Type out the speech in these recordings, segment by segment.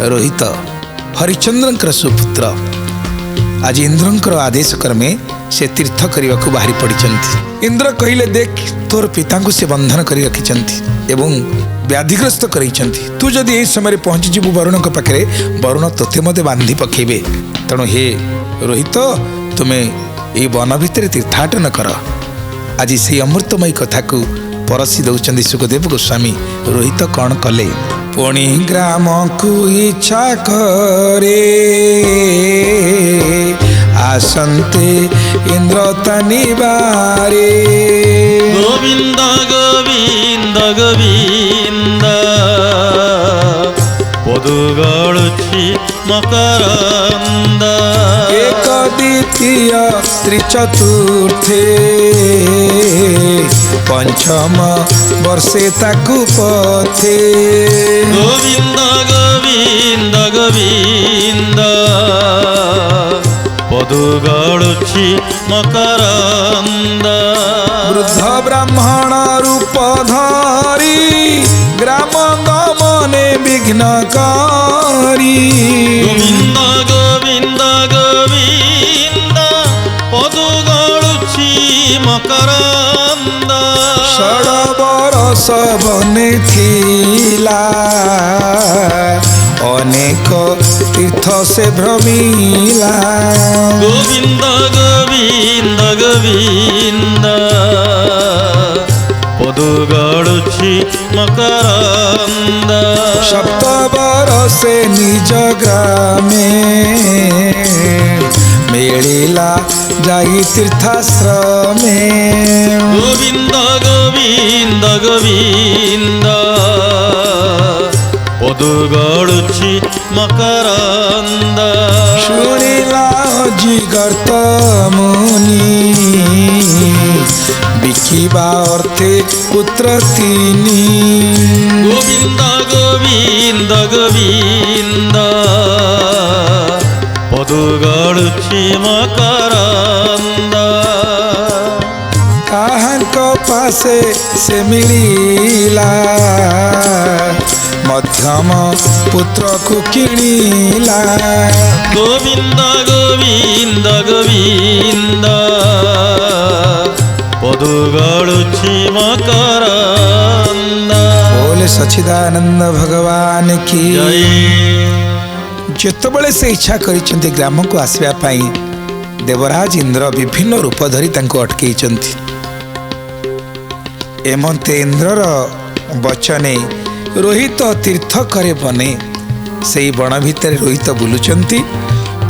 रोहित हरिचंद्र सुपुत्र आज इंद्र आदेश क्रमे से तीर्थ करने को बाहरी पड़ी। इंद्र कहले देख तोर पिता को से बंधन कर रखिंट एवं व्याधिग्रस्त कर तू जदि यही समय पहुंची जीवु वरुण के पाखे वरुण तोते मते बांधि पकेबे तेणु हे रोहित तुम्हें ये वन भितर तीर्थाटन कर। आज से अमृतमयी कथा को परसी दौरान सुखदेव गोस्वामी रोहित कौन कले पुणी ग्राम को इच्छा करे आसंते इंद्र तनिबारे। गोविंद गोविंद गोविंद पदुगळुछि मकरंद एक द्वितीय त्रिचतुर्थे पंचम वर्षे ताकु पथे। गोविंद गोविंद गोविंद पदुगळुछि मकरंद वृद्ध ब्राह्मण रूप धारी ग्राम गमने विघ्नकारी। गोविंद गोविंद गोविंद पदुगळुछि मकरंद षड बरस बने थिला अनेक तीर्थ से भ्रमिला। गोविंद गोविंद गोविंद पदुगळुछि मकरंद सप्त बरसे निज ग्रामे मिलिला जाई तीर्थाश्रमे। गोविंद गोविंद गोविंद पदुगळुछि मकरंद शुणिला जिगर्त मुनि बिकिबा अर्थे पुत्र तिनी। गोविंद गोविंद गोविंद पदुगळुछि मकरंद काहंक पासे से मिलिला मध्यम पुत्र को किणिला। गोविंद गोविंद गोविंद पदुगळुछि मकरंद। बोले सच्चिदानंद भगवान की जय। जेतबले से इच्छा करिसेंती ग्राम को आसवा पाई देवराज इंद्र विभिन्न रूप धरी तांको अटकेइचंती। एमंते इंद्रर वचने रोहित तीर्थ करे बने से बण भितर रोहित बुलुचंती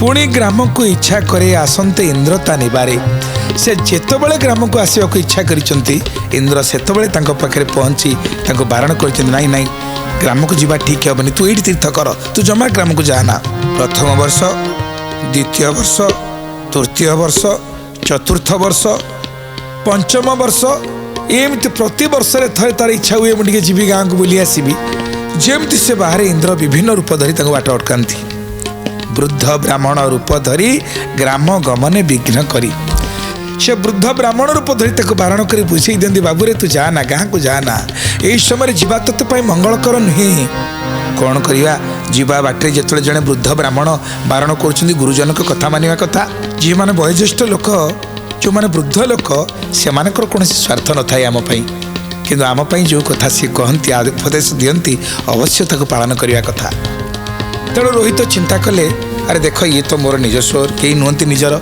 पुणी ग्राम को इच्छा करे आसंते इंद्र ता निबारे। से जेतबले ग्राम को आसवा को इच्छा करिसेंती इंद्र सेतबले तांको पाखरे पहुंची तांको बारण करिसेंती नाही नाही ग्राम को जीवा ठीक हेबनी तू एठी तीर्थ कर तू जमा ग्राम को जाना। प्रथम वर्ष द्वितीय वर्ष तृतीय वर्ष चतुर्थ वर्ष पंचम वर्ष एमती प्रति वर्ष थे तार इच्छा हुए मुझे जीवी गाँव को बुली आसबि जमती से बाहर इंद्र विभिन्न रूप धरी बाट अटकाती। वृद्ध ब्राह्मण रूप धरी ग्राम गमने विघ्न करी से वृद्ध ब्राह्मण रूप धरी बारण कर बुझे दिखती बाबूरे तू जाना गाँ को जाना यही समय जीवा तोते मंगलकर नुहे कौन करवा जीवा बाटे जो जड़े वृद्ध ब्राह्मण बारण कर गुरुजन कथा मानिवा कथा जी मैंने वयोज्येष्ठ लोक जो मैंने वृद्ध लोक से कौन स्वार्थ न थाए आमपाई किंतु आमपाई जो कथा सी कहती उपदेश दियंती अवश्य ताको पालन करने कथा। तेणु रोहित चिंता कले अरे देख ये तो मोर निज स्वर कई नुहति निजर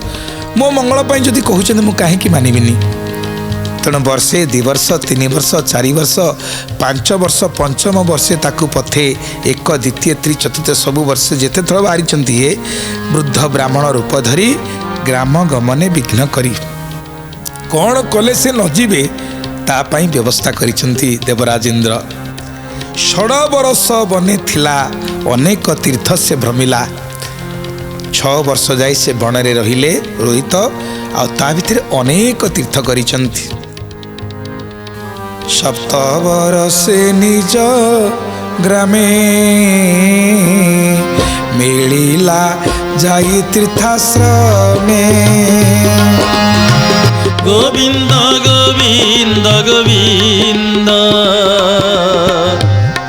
मो मंगल जदि कहते मुझे कहीं मानविनी। तेणु वर्षे 2 वर्ष 3 वर्ष 4 वर्ष 5 वर्ष पंचम वर्षे ताकू पथे एक द्वितीय त्रिचतुर्थ सबु वर्ष जेते थर बाहरी ये वृद्ध ब्राह्मण रूप धरी ग्राम गमने विघ्न करी कौन कले से न जीवे तापाई व्यवस्था करिसेंती देवराज इंद्र। षड बरस बने थिला अनेक तीर्थ से भ्रमिला 6 वर्ष जाए से बणरे रहिले रोहित आ ता भितर अनेक तीर्थ करिसेंती। 7 वर्षे निज ग्रामे मिलिला जाई तीर्थाश्रमे। गोविंद गोविंद गोविंद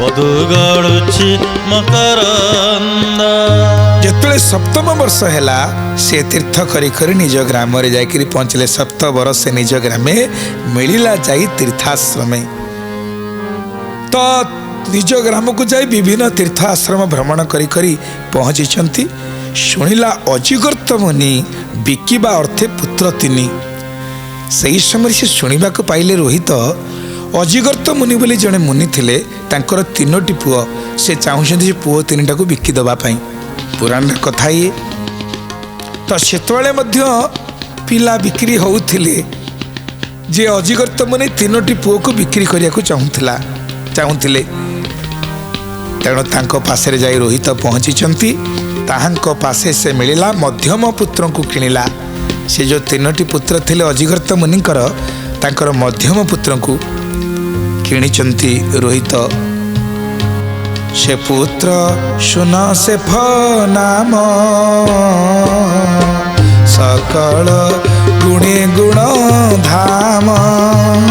ପଦୁ ଗଳୁଛି ମକରନ୍ଦ। ଯେତେବେଳେ ସପ୍ତମ ବର୍ଷ ହେଲା ସେ ତୀର୍ଥ କରି କରି ନିଜ ଗ୍ରାମରେ ଯାଇକରି ପହଞ୍ଚିଲେ। ସପ୍ତ ବର୍ଷ ନିଜ ଗ୍ରାମେ ମିଳିଲା ଯାଇ ତୀର୍ଥାଶ୍ରମେ। ତ ନିଜ ଗ୍ରାମକୁ ଯାଇ ବିଭିନ୍ନ ତୀର୍ଥ ଆଶ୍ରମ ଭ୍ରମଣ କରି କରି ପହଞ୍ଚିଛନ୍ତି। ଶୁଣିଲା ଅଜିଗର୍ତ୍ତ ମୁନି ବିକିବା ଅର୍ଥେ ପୁତ୍ର ତିନି। ସେହି ସମୟରେ ସେ ଶୁଣିବାକୁ ପାଇଲେ ରୋହିତ ଅଜିଗର୍ତ୍ତ ମୁନି ବୋଲି ଜଣେ ମୁନି ଥିଲେ, ତାଙ୍କର ତିନୋଟି ପୁଅ। ସେ ଚାହୁଁଛନ୍ତି ଯେ ପୁଅ ତିନିଟାକୁ ବିକିଦେବା ପାଇଁ। ପୁରାଣର କଥା ଇଏ। ତ ସେତେବେଳେ ମଧ୍ୟ ପିଲା ବିକ୍ରି ହେଉଥିଲେ ଯେ ଅଜିଗର୍ତ୍ତ ମୁନି ତିନୋଟି ପୁଅକୁ ବିକ୍ରି କରିବାକୁ ଚାହୁଁଥିଲେ। ତେଣୁ ତାଙ୍କ ପାଖରେ ଯାଇ ରୋହିତ ପହଞ୍ଚିଛନ୍ତି। ତାହାଙ୍କ ପାଶେ ସେ ମିଳିଲା ମଧ୍ୟମ ପୁତ୍ରଙ୍କୁ କିଣିଲା। ସେ ଯେଉଁ ତିନୋଟି ପୁତ୍ର ଥିଲେ ଅଜିଗର୍ତ୍ତ ମୁନିଙ୍କର, ତାଙ୍କର ମଧ୍ୟମ ପୁତ୍ରଙ୍କୁ କିଣିଛନ୍ତି ରୋହିତ। ସେ ପୁତ୍ର ସୁନ ସେଫ ନାମ, ସକଳ ଗୁଣେ ଗୁଣ ଧାମ।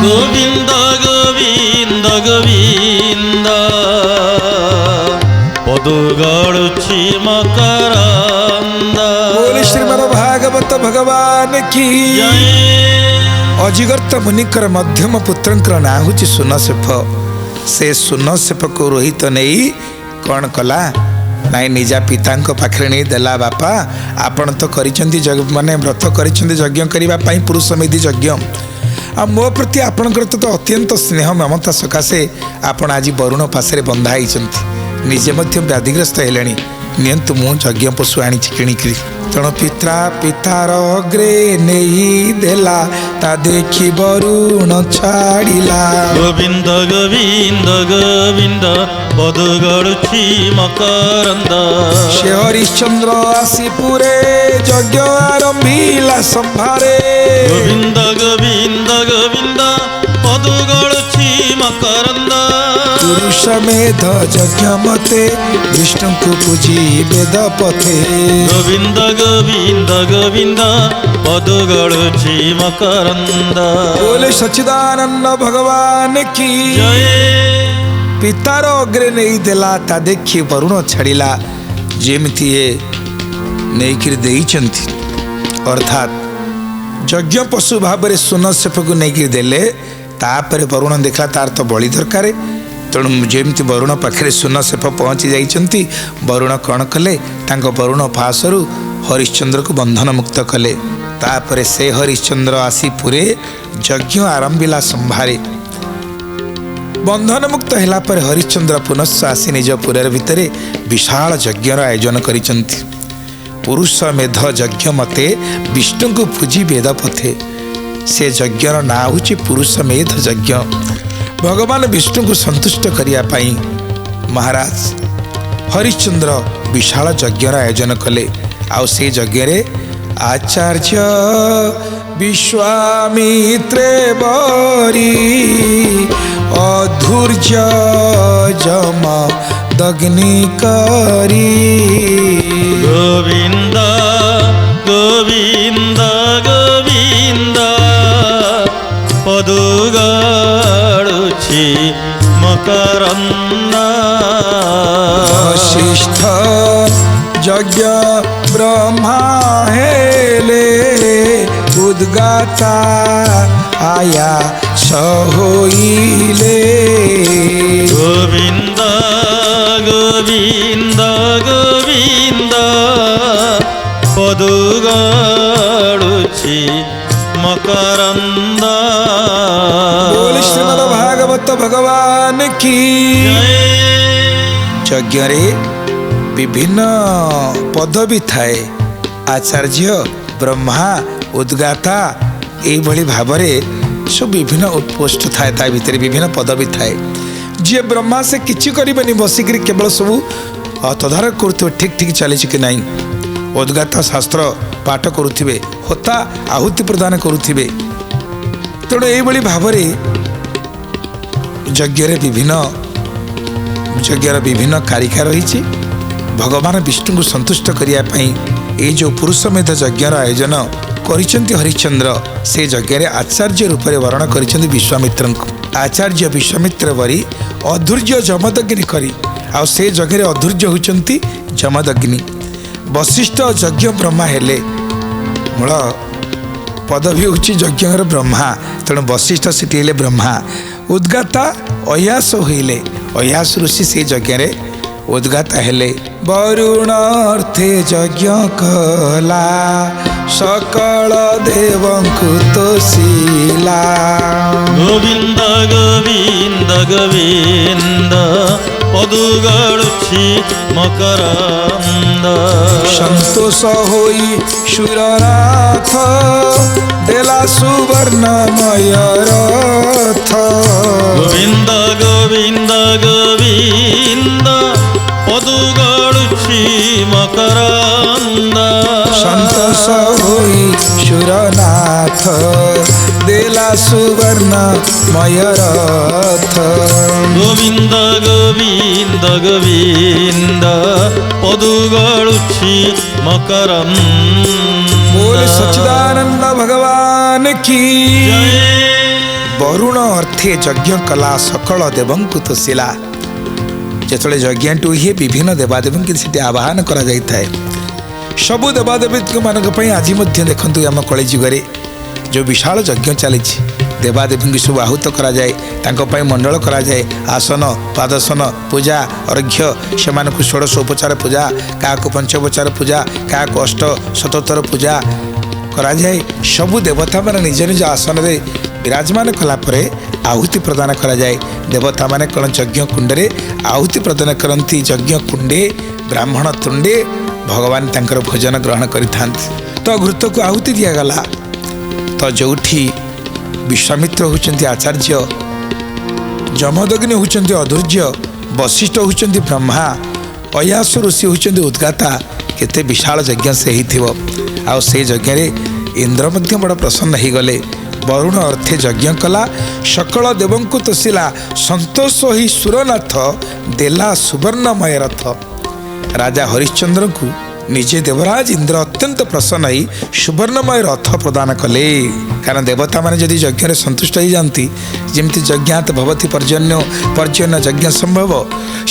ଗୋବିନ୍ଦ ଗୋବିନ୍ଦ ଗୋବିନ୍ଦ ପଦୁ ଗଳୁଛି ମକରନ୍ଦ। ବୋଲେ ଶ୍ରୀମଦ ଭାଗବତ ଭଗବାନ କି ଜୟ। ଅଜିଗର୍ତ୍ତ ମୁନିଙ୍କର ମଧ୍ୟମ ପୁତ୍ରଙ୍କର ନାଁ ହେଉଛି ସୁନଶେଫ। ସେ ସୁନଶେଫକୁ ରୋହିତ ନେଇ କ'ଣ କଲା? ନାଇଁ ନିଜ ପିତାଙ୍କ ପାଖରେ ନେଇ ଦେଲା। ବାପା, ଆପଣ ତ କରିଛନ୍ତି ମାନେ ବ୍ରତ କରିଛନ୍ତି ଯଜ୍ଞ କରିବା ପାଇଁ, ପୁରୁଷ ମେଧି ଯଜ୍ଞ। ଆଉ ମୋ ପ୍ରତି ଆପଣଙ୍କର ତ ଅତ୍ୟନ୍ତ ସ୍ନେହ ମମତା ସକାଶେ ଆପଣ ଆଜି ବରୁଣ ପାଶରେ ବନ୍ଧା ହେଇଛନ୍ତି। ନିଜେ ମଧ୍ୟ ବ୍ୟାଧିଗ୍ରସ୍ତ ହେଲେଣି। ନିଅନ୍ତୁ, ମୁଁ ଯଜ୍ଞ ପଶୁ ଆଣିଛି କିଣିକିରି। ତେଣୁ ପିତାର ଅଗ୍ରେ ନେଇ ଦେଲା, ତା ଦେଖି ବରୁଣ ଛାଡ଼ିଲା। ଗୋବିନ୍ଦ ଗୋବିନ୍ଦ ଗୋବିନ୍ଦ ପଦୁ ଗଳୁଛି ମକରନ୍ଦ। ସେ ହରିଶ୍ଚନ୍ଦ୍ର ଆସି ପୁରେ ଯଜ୍ଞ ଆରମ୍ଭିଲା ସମ୍ଭାରେ। ଗୋବିନ୍ଦ ଗୋବିନ୍ଦ ଗୋବିନ୍ଦ ପଦୁ ଗଳୁଛି ମକରନ୍ଦ। ପୁରୁଷ ମେଧ ଯଜ୍ଞ ମତେ ବିଷ୍ଣୁଙ୍କୁ ପୂଜି ବେଦ ପଥେ। ଗୋବିନ୍ଦ ଗୋବିନ୍ଦ ଗୋବିନ୍ଦ ପଦୁ ଗଳୁଛି ମକରନ୍ଦ। ବୋଲେ ସଚ୍ଚିଦାନନ୍ଦ ଭଗବାନ କି ଜୟ। ପିତାର ଅଗ୍ରେ ନେଇ ଦେଲା, ତା ଦେଖି ବରୁଣ ଛାଡ଼ିଲା। ଯେମିତି ଏ ନେଇକିରି ଦେଇଛନ୍ତି, ଅର୍ଥାତ୍ ଯଜ୍ଞ ପଶୁ ଭାବରେ ସୁନଶେଫକୁ ନେଇକିରି ଦେଲେ। ତାପରେ ବରୁଣ ଦେଖିଲା ତାର ତ ବଳି ଦରକାର। ତେଣୁ ଯେମିତି ବରୁଣ ପାଖରେ ସୁନଶେଫ ପହଞ୍ଚି ଯାଇଛନ୍ତି, ବରୁଣ କ'ଣ କଲେ? ତାଙ୍କ ବରୁଣ ପାଶରୁ ହରିଶ୍ଚନ୍ଦ୍ରକୁ ବନ୍ଧନ ମୁକ୍ତ କଲେ। ତାପରେ ସେ ହରିଶ୍ଚନ୍ଦ୍ର ଆସି ପୁରେ ଯଜ୍ଞ ଆରମ୍ଭିଲା ସମ୍ଭାରେ। ବନ୍ଧନ ମୁକ୍ତ ହେଲା ପରେ ହରିଶ୍ଚନ୍ଦ୍ର ପୁନଶ୍ଚ ଆସି ନିଜ ପୁର ଭିତରେ ବିଶାଳ ଯଜ୍ଞର ଆୟୋଜନ କରିଛନ୍ତି। ପୁରୁଷ ମେଧ ଯଜ୍ଞ ମତେ ବିଷ୍ଣୁଙ୍କୁ ପୂଜି ବେଦ ପଥେ। ସେ ଯଜ୍ଞର ନାଁ ହେଉଛି ପୁରୁଷ ମେଧ ଯଜ୍ଞ। ଭଗବାନ ବିଷ୍ଣୁଙ୍କୁ ସନ୍ତୁଷ୍ଟ କରିବା ପାଇଁ ମହାରାଜ ହରିଶ୍ଚନ୍ଦ୍ର ବିଶାଳ ଯଜ୍ଞର ଆୟୋଜନ କଲେ। ଆଉ ସେଇ ଯଜ୍ଞରେ ଆଚାର୍ଯ୍ୟ ବିଶ୍ୱାମିତ୍ରେ ବରି ଅଧୂର୍ଯ୍ୟ ଯମ ଦଗ୍ନି କରି। ଗୋବିନ୍ଦ ଗୋବିନ୍ଦ ଗୋବିନ୍ଦ ପଦୁ ଗଳୁଛି ମକରନ୍ଦ। ବଶିଷ୍ଠ ଯଜ୍ଞ ବ୍ରହ୍ମା ହେଲେ, ଉଦ୍ଗାତା ଆୟା ସହୋଇଲେ। ଗୋବିନ୍ଦ ଗୋବିନ୍ଦ ଗୋବିନ୍ଦ ପଦୁ ଗଳୁଛି ମକରନ୍ଦ। ବୋଲେ ଶ୍ରୀମଦ ଭାଗବତ ଭଗବାନ କି ଯଜ୍ଞରେ ବିଭିନ୍ନ ପଦବୀ ଥାଏ। ଆଚାର୍ଯ୍ୟ, ବ୍ରହ୍ମା, ଉଦ୍ଗାତା, ଏଇଭଳି ଭାବରେ ସବୁ ବିଭିନ୍ନ ପୋଷ୍ଟ ଥାଏ। ତା ଭିତରେ ବିଭିନ୍ନ ପଦବୀ ଥାଏ। ଯିଏ ବ୍ରହ୍ମା ସେ କିଛି କରିବେନି, ବସିକିରି କେବଳ ସବୁ ତଦାରଖ କରୁଥିବେ ଠିକ୍ ଠିକ୍ ଚାଲିଛି କି ନାହିଁ। ଉଦ୍ଗାତା ଶାସ୍ତ୍ର ପାଠ କରୁଥିବେ, ହୋତା ଆହୁତି ପ୍ରଦାନ କରୁଥିବେ। ତେଣୁ ଏଇଭଳି ଭାବରେ ଯଜ୍ଞର ବିଭିନ୍ନ କାରିକା ରହିଛି। ଭଗବାନ ବିଷ୍ଣୁଙ୍କୁ ସନ୍ତୁଷ୍ଟ କରିବା ପାଇଁ ଏଇ ଯେଉଁ ପୁରୁଷ ମେଧ ଯଜ୍ଞର ଆୟୋଜନ କରିଛନ୍ତି ହରିଶ୍ଚନ୍ଦ୍ର, ସେ ଯଜ୍ଞରେ ଆଚାର୍ଯ୍ୟ ରୂପରେ ବରଣ କରିଛନ୍ତି ବିଶ୍ୱାମିତ୍ରଙ୍କୁ। आचार्य विश्वामित्र बरी अधूर्य जमदग्नि करी आ से जगह अधूर्य होती जमदग्नि वशिष्ठ यज्ञ ब्रह्मा हेले मूल पदवी हूँ यज्ञ ब्रह्मा तेणु वशिष्ठ सेठी हेले ब्रह्मा उद्गाता अयास होइले अयास ऋषि से यज्ञ उद्गाता हेले वरुण अर्थे यज्ञ कला सकल देवंकु तोषिला गोविंद गोविंद गोविंद पदुगळुछि मकरंद संतोष होई सुरनाथ देला सुवर्णमय रथ गोविंद गोविंद गोविंद पदुगळुछि मकरंद संतोष होई सुरनाथ देला सुवर्णमय रथ गोविंद गोविंद गोविंद पदुगळुछि मकरंद बोल सच्चिदानंद भगवान की जय वरुण अर्थे यज्ञ कला सकल देवंकु तोषिला जेतले यज्ञ हुए विभिन्न देवादेवी की आवाहन करा जाए सबु देवादेवी मान आज देखते आम कलिजुगे जो विशाल यज्ञ चली देवादेवी की सब आहूत करा जाए मंडल करा जाए आसन पादसन पूजा अर्घ्य से षोड़शोपचार पूजा क्या पंचोपचार पूजा क्या अष्ट शतोत्तर पूजा करा जाए सबु देवता मान निज निज आसन में विराजमान कलापर आहुति प्रदान करा जाए देवता माने कौन यज्ञ कुंडे आहुति प्रदान करती यज्ञ कुंडे ब्राह्मण तुंडे भगवान तांकर भोजन ग्रहण करिथांती तो घृत को आहुति दिगला तो जोठी विश्वामित्र होचंती आचार्य जमदग्नि होचंती अधूर्य वशिष्ठ होचंती ब्रह्मा अयास ऋषि होचंती उद्गाता केते विशाल यज्ञ से हिथिबो आ से यज्ञ रे इंद्र मध्य बड़ प्रसन्न ही गले वरुण अर्थे यज्ञ कला सकल देवंकु तोषिला संतोष ही सुरनाथ देला सुवर्णमय रथ राजा हरिश्चंद्र को निजे देवराज इंद्र अत्यंत प्रसन्न ही सुवर्णमय रथ प्रदान कले कारण देवता माने जदि यज्ञ संतुष्ट हो जाती जमती यज्ञात भवती पर्जन्य पर्जन्य यज्ञ संभव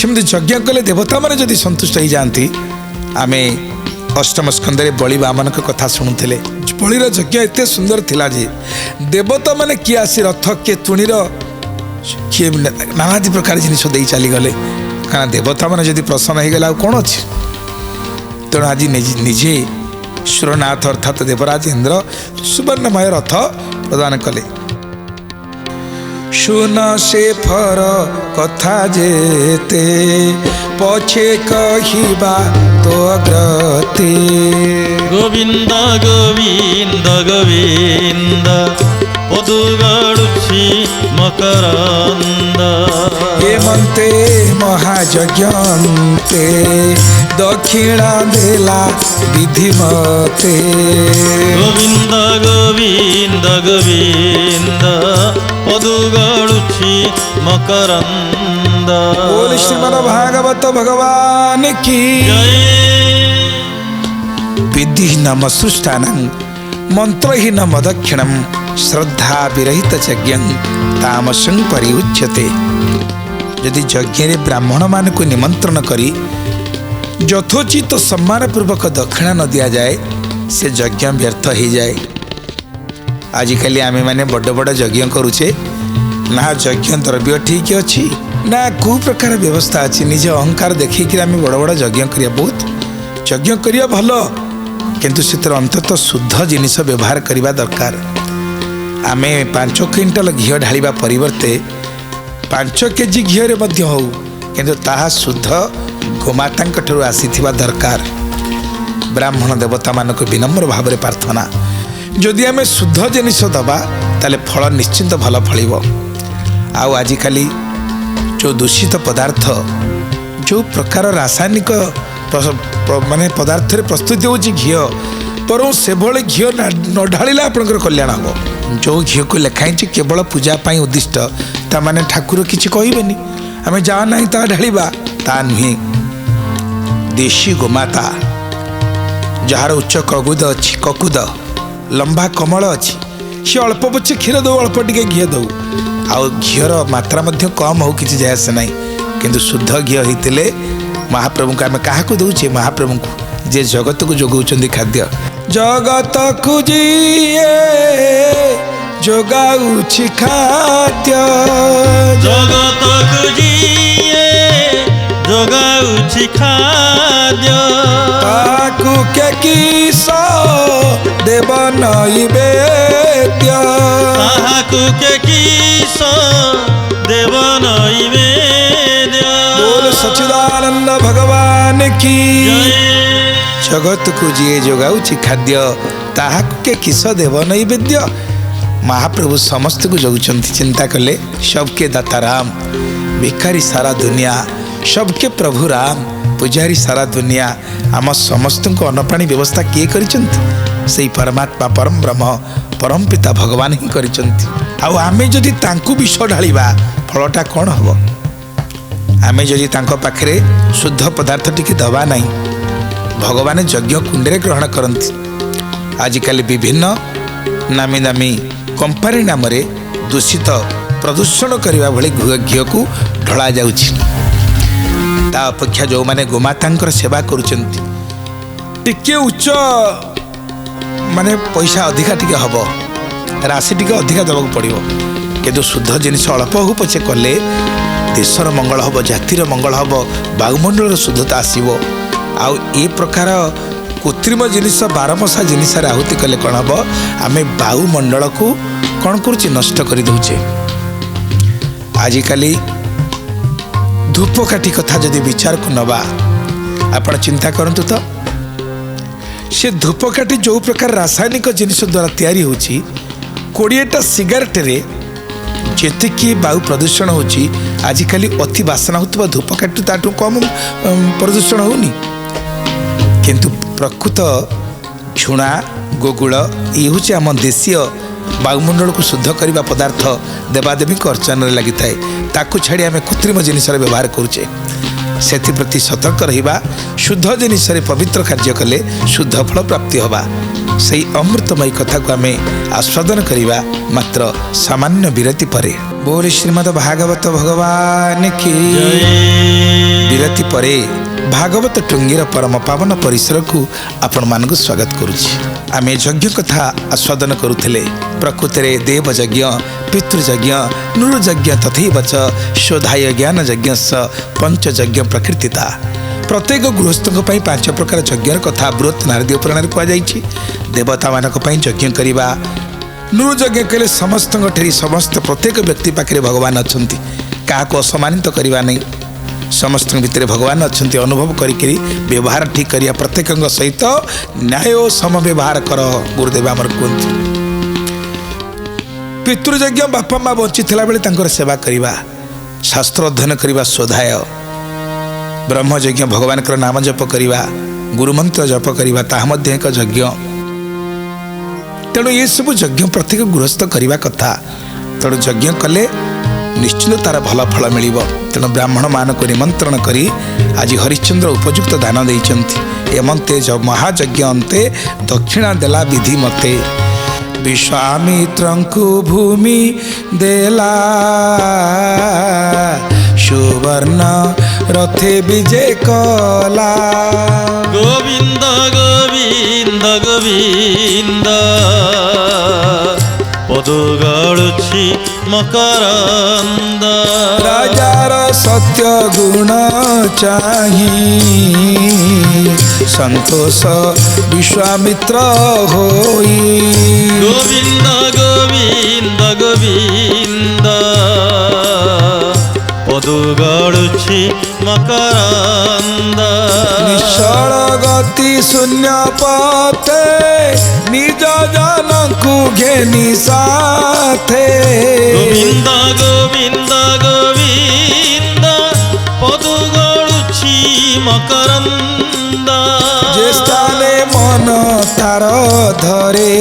सेमती यज्ञ कले देवता माने जदि संतुष्ट हो जाती आमे अष्टम स्कंदे बलि बामन कथा शुणुले बलिर यज्ञ एत सुंदर थिला जे देवता माने किए आसी रथ किए तुणीर किए नानादी प्रकार जिन चलीगले कारण देवता माने जदि प्रसन्न हो गला कौन अच्छी तेणु आज निजे सुरनाथ अर्थात देवराज इंद्र सुवर्णमय रथ प्रदान कले सुन से फर कथा जेते पछे कहिबा तो अग्रते गोविंद गोविंद गोविंद पदुगळुछि मकरंद हेमंते महायज्ञन्ते दक्षिणा देला विधिमते गोविंद गोविंद गोविंद पदुगळुछि मकरंद बोल श्रीमद् भागवत भगवान की जय विधिहीन मसृष्टानं मंत्रहीन मदक्षिणं श्रद्धा विरहित यज्ञं तामसं परिउच्यते यदि यज्ञ ब्राह्मण मान को निमंत्रण करी यथोचित सम्मान पूर्वक दक्षिणा न दिया जाए से यज्ञ व्यर्थ हो जाए आजिकल आमे माने बड़ बड़ यज्ञ करुचे ना यज्ञ द्रव्य ठीक अच्छी ना कौ प्रकार व्यवस्था अच्छी निज अहंकार देखिक आम बड़ बड़ यज्ञ करिया बहुत यज्ञ करिया भल किंतु से अंततः शुद्ध जिनिस व्यवहार करने दरकार आमे 5 क्विंटल घी ढालिबा परिवर्ते 5 केजी घी हो किंतु ताहा शुद्ध गोमाता ठू आसी दरकार ब्राह्मण देवता मानक विनम्र भाव में प्रार्थना जदि आमे शुद्ध जिनिस दबा ताले फल निश्चिंत भल फल आउ आजिकाली जो दूषित पदार्थ जो प्रकार रासायनिक माने पदार्थ प्रस्तुत हो घी पर से भाई घी न ढाला आपंकर कल्याण हम जो घी को लिखाई केवल पूजापाई उद्दिष्ट ता माने ठाकुर किसी कहबेनि आम जा ना ता ढालिबा ता नुहे देशी गोमाता जार उच्च ककुद लंबा कमल अच्छी सी अल्प पचे क्षीर दौ अल्प टे घी दौ ଆଉ ଘିଅର ମାତ୍ରା ମଧ୍ୟ କମ୍ ହଉ କିଛି ଯାଏ ଆସେ ନାହିଁ, କିନ୍ତୁ ଶୁଦ୍ଧ ଘିଅ ହେଇଥିଲେ ମହାପ୍ରଭୁଙ୍କୁ ଆମେ କାହାକୁ ଦେଉଛେ? ମହାପ୍ରଭୁଙ୍କୁ, ଯେ ଜଗତକୁ ଯୋଗାଉଛନ୍ତି ଖାଦ୍ୟ। ଜଗତକୁ ଯିଏ ଯୋଗାଉଛି ଖାଦ୍ୟ, ଜଗତକୁ ଯିଏ ଯୋଗାଉଛି ଖାଦ୍ୟ, ତାକୁ କେ କିସ ଦେବ ନୈବେଦ୍ୟ, ତାହାକୁ କେ କିସ ଦେବ ନୈବେଦ୍ୟ। ବୋଲ ସଚ୍ଚିଦାନନ୍ଦ ଭଗବାନ କି ଜୟ। ଜଗତକୁ ଯିଏ ଯୋଗାଉଛି ଖାଦ୍ୟ, ତାହାକୁ କେ କିସ ଦେବ ନୈବେଦ୍ୟ। ମହାପ୍ରଭୁ ସମସ୍ତଙ୍କୁ ଜଗୁଛନ୍ତି। ଚିନ୍ତା କଲେ ସବକେ ଦାତା ରାମ, ଭିକାରୀ ସାରା ଦୁନିଆ, ସବକେ ପ୍ରଭୁ ରାମ, ପୂଜାରୀ ସାରା ଦୁନିଆ। ଆମ ସମସ୍ତଙ୍କୁ ଅନ୍ନପାଣି ବ୍ୟବସ୍ଥା କିଏ କରିଛନ୍ତି? ସେଇ ପରମାତ୍ମା ପରମ ବ୍ରହ୍ମ ପରମ ପିତା ଭଗବାନ ହିଁ କରିଛନ୍ତି। ଆଉ ଆମେ ଯଦି ତାଙ୍କୁ ବିଷ ଢାଳିବା ଫଳଟା କ'ଣ ହେବ? ଆମେ ଯଦି ତାଙ୍କ ପାଖରେ ଶୁଦ୍ଧ ପଦାର୍ଥ ଟିକେ ଦେବା ନାହିଁ, ଭଗବାନ ଯଜ୍ଞ କୁଣ୍ଡରେ ଗ୍ରହଣ କରନ୍ତି। ଆଜିକାଲି ବିଭିନ୍ନ ନାମୀ ଦାମୀ କମ୍ପାନୀ ନାମରେ ଦୂଷିତ ପ୍ରଦୂଷଣ କରିବା ଭଳି ଘିଅକୁ ଢଳା ଯାଉଛି। ତା ଅପେକ୍ଷା ଯେଉଁମାନେ ଗୋମାତାଙ୍କର ସେବା କରୁଛନ୍ତି, ଟିକେ ଉଚ୍ଚ ମାନେ ପଇସା ଅଧିକା ଟିକେ ହେବ, ରାଶି ଟିକେ ଅଧିକା ଦେବାକୁ ପଡ଼ିବ, କିନ୍ତୁ ଶୁଦ୍ଧ ଜିନିଷ ଅଳ୍ପ ହଉ ପଛେ କଲେ ଦେଶର ମଙ୍ଗଳ ହେବ, ଜାତିର ମଙ୍ଗଳ ହେବ, ବାୟୁମଣ୍ଡଳର ଶୁଦ୍ଧତା ଆସିବ। ଆଉ ଏ ପ୍ରକାର କୃତ୍ରିମ ଜିନିଷ, ବାରମସା ଜିନିଷରେ ଆହୁତି କଲେ କ'ଣ ହେବ? ଆମେ ବାୟୁମଣ୍ଡଳକୁ କ'ଣ କରୁଛେ? ନଷ୍ଟ କରିଦେଉଛେ। ଆଜିକାଲି ଧୂପକାଠି କଥା ଯଦି ବିଚାରକୁ ନେବା, ଆପଣ ଚିନ୍ତା କରନ୍ତୁ ତ, ସେ ଧୂପକାଠି ଯେଉଁ ପ୍ରକାର ରାସାୟନିକ ଜିନିଷ ଦ୍ୱାରା ତିଆରି ହେଉଛି, 20ଟା ସିଗାରେଟରେ ଯେତିକି ବାୟୁ ପ୍ରଦୂଷଣ ହେଉଛି, ଆଜିକାଲି ଅତି ବାସନା ହେଉଥିବା ଧୂପକାଠି ତାଠୁ କମ୍ ପ୍ରଦୂଷଣ ହେଉନି। କିନ୍ତୁ ପ୍ରକୃତ ଝୁଣା, ଗୋଗୁଳ ଇଏ ହେଉଛି ଆମ ଦେଶୀୟ ବାୟୁମଣ୍ଡଳକୁ ଶୁଦ୍ଧ କରିବା ପଦାର୍ଥ, ଦେବାଦେବୀଙ୍କ ଅର୍ଚ୍ଚନାରେ ଲାଗିଥାଏ। ତାକୁ ଛାଡ଼ି ଆମେ କୃତ୍ରିମ ଜିନିଷରେ ବ୍ୟବହାର କରୁଛେ। ସେଥିପ୍ରତି ସତର୍କ ରହିବା। ଶୁଦ୍ଧ ଜିନିଷରେ ପବିତ୍ର କାର୍ଯ୍ୟ କଲେ ଶୁଦ୍ଧ ଫଳ ପ୍ରାପ୍ତି ହେବା। ସେହି ଅମୃତମୟୀ କଥାକୁ ଆମେ ଆସ୍ୱାଦନ କରିବା ମାତ୍ର ସାମାନ୍ୟ ବିରତି ପରେ। ବୋଲ ଶ୍ରୀମଦ ଭାଗବତ ଭଗବାନ କି ବିରତି ପରେ ଭାଗବତ ଟୁଙ୍ଗିର ପରମ ପାବନ ପରିସରକୁ ଆପଣମାନଙ୍କୁ ସ୍ୱାଗତ କରୁଛି। ଆମେ ଯଜ୍ଞ କଥା ଆସ୍ୱାଦନ କରୁଥିଲେ। ପ୍ରକୃତରେ ଦେବଯଜ୍ଞ, ପିତୃଯଜ୍ଞ, ନୃଯଜ୍ଞ ତଥୈବଚ ଶୋଧାୟ ଜ୍ଞାନ ଯଜ୍ଞସ୍ୟ ପଞ୍ଚଯଜ୍ଞ ପ୍ରକୃତିତା। ପ୍ରତ୍ୟେକ ଗୃହସ୍ଥଙ୍କ ପାଇଁ 5 ପ୍ରକାର ଯଜ୍ଞର କଥା ବୃହତ୍ ନାରଦୀୟ ପୁରାଣରେ କୁହାଯାଇଛି। ଦେବତାମାନଙ୍କ ପାଇଁ ଯଜ୍ଞ କରିବା, ନୃଯଜ୍ଞ କଲେ ସମସ୍ତଙ୍କ ଠେରି ସମସ୍ତ ପ୍ରତ୍ୟେକ ବ୍ୟକ୍ତି ପାଖରେ ଭଗବାନ ଅଛନ୍ତି, କାହାକୁ ଅସମ୍ମାନିତ କରିବା ନାହିଁ। ସମସ୍ତଙ୍କ ଭିତରେ ଭଗବାନ ଅଛନ୍ତି ଅନୁଭବ କରିକିରି ବ୍ୟବହାର ଠିକ୍ କରିବା। ପ୍ରତ୍ୟେକଙ୍କ ସହିତ ନ୍ୟାୟ ଓ ସମବ୍ୟବହାର କର, ଗୁରୁଦେବ ଆମର କୁହନ୍ତି। ପିତୃଯଜ୍ଞ, ବାପା ମା ବଞ୍ଚିଥିଲା ବେଳେ ତାଙ୍କର ସେବା କରିବା, ଶାସ୍ତ୍ର ଅଧ୍ୟୟନ କରିବା ଶୋଧାୟ। ବ୍ରହ୍ମଯଜ୍ଞ, ଭଗବାନଙ୍କର ନାମ ଜପ କରିବା, ଗୁରୁମନ୍ତ୍ର ଜପ କରିବା, ତାହା ମଧ୍ୟ ଏକ ଯଜ୍ଞ। ତେଣୁ ଏସବୁ ଯଜ୍ଞ ପ୍ରତ୍ୟେକ ଗୃହସ୍ଥ କରିବା କଥା। ତେଣୁ ଯଜ୍ଞ କଲେ ନିଶ୍ଚିନ୍ତ ତାର ଭଲ ଫଳ ମିଳିବ। ତେଣୁ ବ୍ରାହ୍ମଣମାନଙ୍କୁ ନିମନ୍ତ୍ରଣ କରି ଆଜି ହରିଶ୍ଚନ୍ଦ୍ର ଉପଯୁକ୍ତ ଦାନ ଦେଇଛନ୍ତି। ଏମନ୍ତେ ମହାଯଜ୍ଞ ଅନ୍ତେ ଦକ୍ଷିଣା ଦେଲା ବିଧି ମତେ। ବିଶ୍ୱାମିତ୍ରଙ୍କୁ ଭୂମି ଦେଲା, ସୁବର୍ଣ୍ଣ ରଥେ ବିଜେ କଲା। ଗୋବିନ୍ଦ ଗୋବିନ୍ଦ ଗୋବିନ୍ଦ ପଦ ଗାଳୁଛି ମକରନ୍ଦ। ରାଜାର ସତ୍ୟ ଗୁଣ ଚାହିଁ ସନ୍ତୋଷ ବିଶ୍ୱାମିତ୍ର ହୋଇ। ଗୋବିନ୍ଦ ଗୋବିନ୍ଦ ଗୋବିନ୍ଦ ପଦ ଗାଳୁଛି ମକରନ୍ଦ। ନିଶ୍ଚଳ ଗତି ଶୂନ୍ୟ ପଥେ ନିଜ ଜନକୁ ଘେନି ସାଥେ। ଗୋବିନ୍ଦ ଗୋବିନ୍ଦ ଗୋବିନ୍ଦ ପଦ ଗାଳୁଛି ମକରନ୍ଦ। ଯେ ସ୍ଥାନେ ମନ ତାର ଧରେ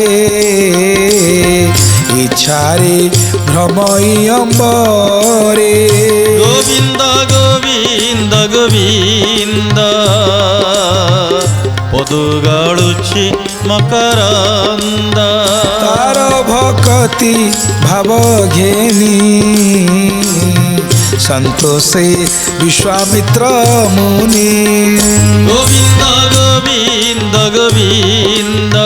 ଇଚ୍ଛାରେ ଭ୍ରମଇ ଅମ୍ବରେ। ଗୋବିନ୍ଦ ଗୋବିନ୍ଦ ଗୋବିନ୍ଦ ପଦୁ ଗାଳୁଛି ମକରନ୍ଦ। ତାର ଭକତି ଭାବ ଘେନି ସନ୍ତୋଷେ ବିଶ୍ୱାମିତ୍ର ମୁନି। ଗୋବିନ୍ଦ ଗୋବିନ୍ଦ ଗୋବିନ୍ଦ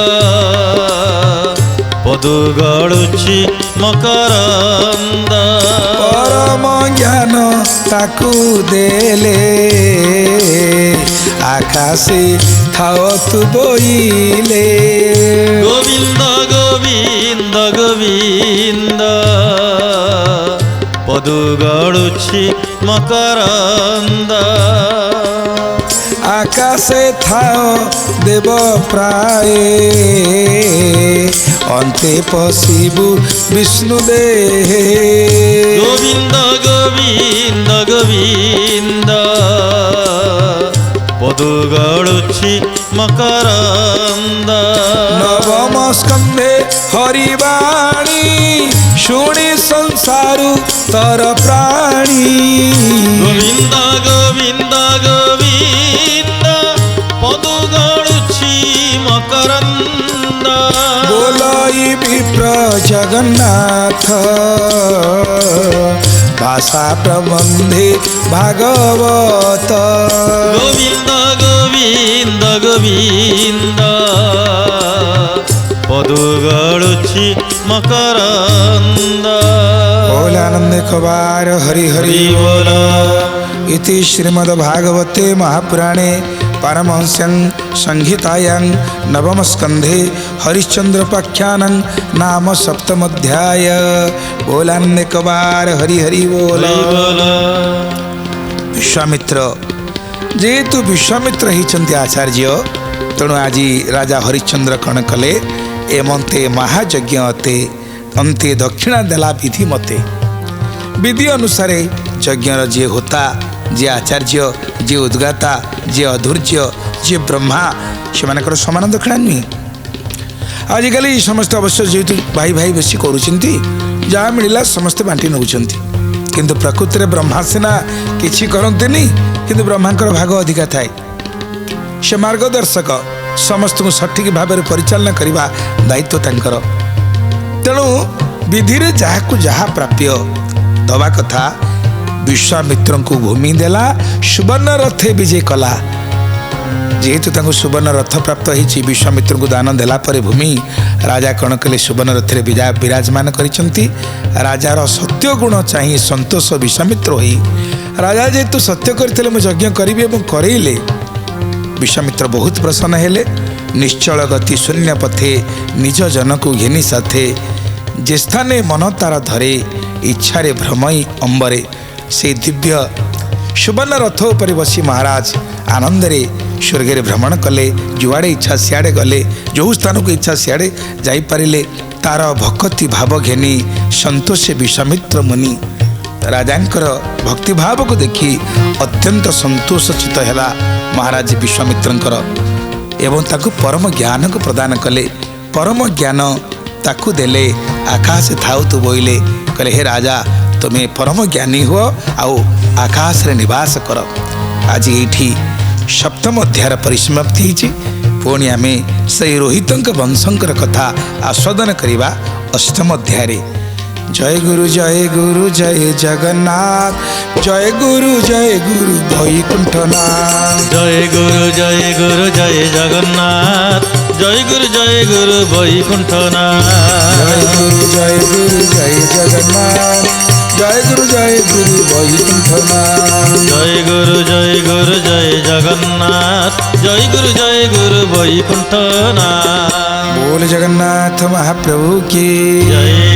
ପଦୁ ଗାଳୁଛି ମକରନ୍ଦ। ପରମ ଜ୍ଞାନ ତାକୁ ଦେଲେ ଆକାଶେ ଥାଅ ତୁ ବୋଇଲେ। ଗୋବିନ୍ଦ ଗୋବିନ୍ଦ ଗୋବିନ୍ଦ ପଦୁ ଗାଳୁଛି ମକରନ୍ଦ। ଆକାଶେ ଥାଅ ଦେବ ପ୍ରାଏ ଅନ୍ତେ ପଶିବୁ ବିଷ୍ଣୁ ଦେହେ। ଗୋବିନ୍ଦ ଗୋବିନ୍ଦ ଗୋବିନ୍ଦ ପଦୁ ଗାଳୁଛି ମକରନ୍ଦ। ନବମ ସ୍କନ୍ଧେ ହରିବାଣୀ ଶୁଣି ସଂସାରୁ ତର ପ୍ରାଣୀ। ଗୋବିନ୍ଦ ଗୋବିନ୍ଦ ଗୋବିନ୍ଦ ପଦୁ ଗାଳୁଛି ମକରନ୍ଦ। ବୋଲଇ ବିପ୍ର ଜଗନ୍ନାଥ ଭାଷା ପ୍ରବନ୍ଧେ ଭାଗବତ। ଗୋବିନ୍ଦ ଗୋବିନ୍ଦ ଗୋବିନ୍ଦ ପଦୁ ଗାଳୁଛି ମକରନ୍ଦ। बोल आनंद कबार हरि हरि बोल। इति श्रीमद्भागवते महापुराणे पारमहंस्यां संहितायां नवम स्कंधे हरिश्चंद्रपाख्यानं नाम सप्तमोध्याय। बोल आनंद कबार हरि हरि बोल। विश्वामित्र जेहेतु विश्वामित्र होइछन्ति आचार्य तेणु आज राजा हरिश्चंद्र कण कले एमंते महायज्ञ अते अंते दक्षिणा देला विधि मते। विधि अनुसार यज्ञर जे होता जे आचार्य जे उद्गाता जे अधूर्य जे ब्रह्मा से समान दक्षिणा नुहे। आजिकल समस्त अवश्य जेहेतु भाई भाई बेसी करुँच जहाँ मिलला समस्ते बांटी नौकरी किंतु प्रकृति में ब्रह्मा सिना किसी करते किंतु ब्रह्मांकर भाग अधिका थाए। से मार्गदर्शक समस्त को सठिक भाव में परिचालना करने दायित्व तांकर। तेणु विधि रे जहाँ जहाँ प्राप्य दवा कथा विश्वामित्र को भूमि देला सुवर्ण रथे विजय कला। जेहेतु तांको सुवर्ण रथ प्राप्त होती विश्वामित्र को दान देला परे भूमि राजा कण कले सुवर्ण रथ विराजमान करिसंती। राजार सत्य गुण चाहिए संतोष विश्वामित्र होई राजा जेहेतु सत्य करते यज्ञ करी एवं करइले विश्वामित्र बहुत प्रसन्न हेले। निश्चल गति शून्य पथे निज जन को घेनी साथे जे स्थाने मन तार धरे इच्छारे भ्रमई अंबरे। से दिव्य सुवर्ण रथ उपर बसी महाराज आनंदरे स्वर्गे भ्रमण कले। जुआड़े इच्छा सियाड़े गले जो स्थान को इच्छा सियाड़े जाइपारे तार भक्ति भाव घेनी संतोष विश्वामित्र मुनि राजांकर भक्ति भाव को देखी अत्यंत संतोषचित है महाराज विश्वामित्रंकर एवं ताकु परम ज्ञान को प्रदान कले। परम ज्ञान ताकु देले आकाश थाउ तु बोइले कहले हे राजा तुम्हें परम ज्ञानी हो आओ आकाश रे निवास कर। आज ये सप्तम अध्याय परिसमाप्ति होती पुणी आम से रोहितंक वंशंकर कथा आस्वादन करवा अष्टम अध्याय। जय गुरु जय जगन्नाथ जय गुरु वैकुंठनाथ। जय गुरु जय जगन्नाथ जय गुरु वैकुंठनाथ। जय गुरु जय जगन्नाथ जय गुरु वैकुंठनाथ। जय गुरु जय जगन्नाथ जय गुरु वैकुंठनाथ। बोल जगन्नाथ महाप्रभु की जय।